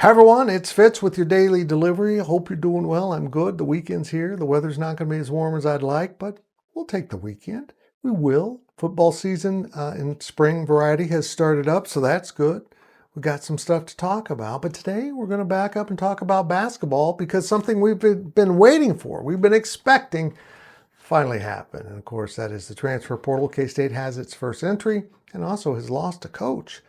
Hi everyone, it's Fitz with your daily delivery. Hope you're doing well. I'm good. The weekend's here. The weather's not going to be as warm as I'd like, but we'll take the weekend. We will. Football season in spring variety has started up, so that's good. We got some stuff to talk about, but today we're going to back up and talk about basketball because something we've been waiting for, we've been expecting, finally happened. And of course, that is the transfer portal. K-State has its first entry and also has lost a coach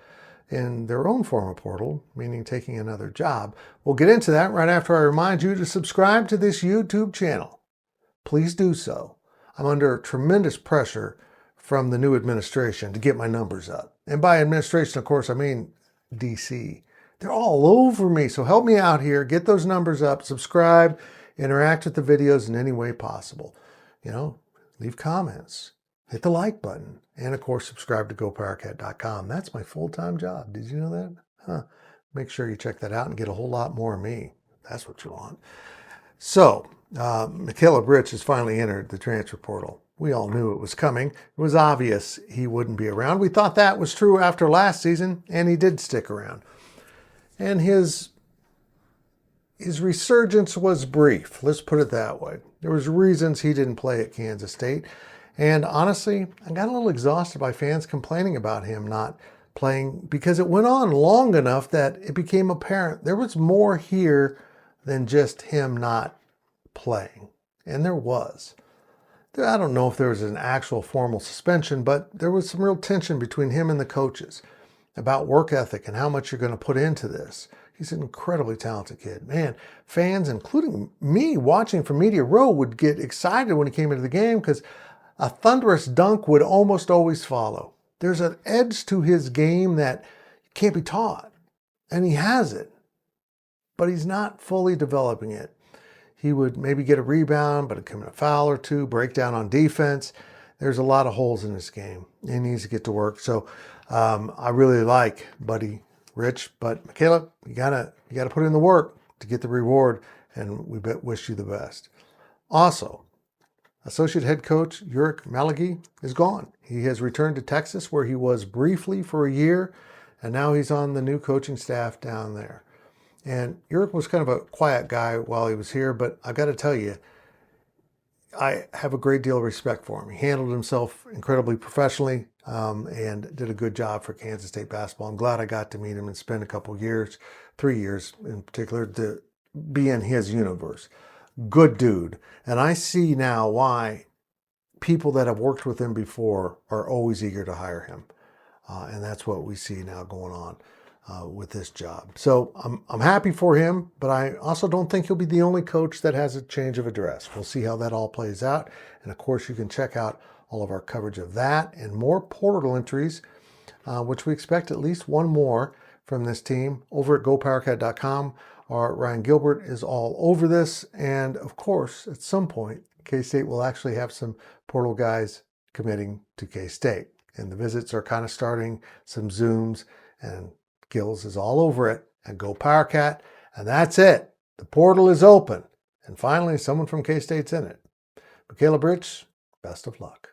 in their own form of portal, meaning taking another job. We'll get into that right after I remind you to subscribe to this YouTube channel. Please do so. I'm under tremendous pressure from the new administration to get my numbers up. And by administration, of course, I mean DC. They're all over me, so help me out here. Get those numbers up, subscribe, interact with the videos in any way possible. Leave comments. Hit the like button. And of course, subscribe to GoPowercat.com. That's my full-time job. Did you know that? Make sure you check that out and get a whole lot more of me. That's what you want. So, Macaleab Rich has finally entered the transfer portal. We all knew it was coming. It was obvious he wouldn't be around. We thought that was true after last season, and he did stick around. And his resurgence was brief. Let's put it that way. There was reasons he didn't play at Kansas State. And honestly, I got a little exhausted by fans complaining about him not playing because it went on long enough that it became apparent there was more here than just him not playing. And there was. I don't know if there was an actual formal suspension, but there was some real tension between him and the coaches about work ethic and how much you're going to put into this. He's an incredibly talented kid. Man, fans, including me watching from Media Row, would get excited when he came into the game because a thunderous dunk would almost always follow. There's an edge to his game that can't be taught, and he has it, but he's not fully developing it. He would maybe get a rebound, but it'd come in a foul or two, break down on defense. There's a lot of holes in this game. He needs to get to work. So I really like Buddy Rich, but Macaleab, you gotta put in the work to get the reward, and we wish you the best. Also, Associate head coach Ulric Maligi is gone. He has returned to Texas, where he was briefly for a year, and now he's on the new coaching staff down there. And Ulric was kind of a quiet guy while he was here, but I got to tell you, I have a great deal of respect for him. He handled himself incredibly professionally and did a good job for Kansas State basketball. I'm glad I got to meet him and spend a couple years, 3 years in particular, to be in his universe. Good dude. And I see now why people that have worked with him before are always eager to hire him. And that's what we see now going on with this job. So I'm happy for him, but I also don't think he'll be the only coach that has a change of address. We'll see how that all plays out. And of course, you can check out all of our coverage of that and more portal entries, which we expect at least one more from this team over at GoPowercat.com. Ryan Gilbert is all over this. And of course, at some point, K-State will actually have some portal guys committing to K-State. And the visits are kind of starting, some Zooms, and Gills is all over it at GoPowercat. And that's it. The portal is open. And finally, someone from K-State's in it. Macaleab Rich, best of luck.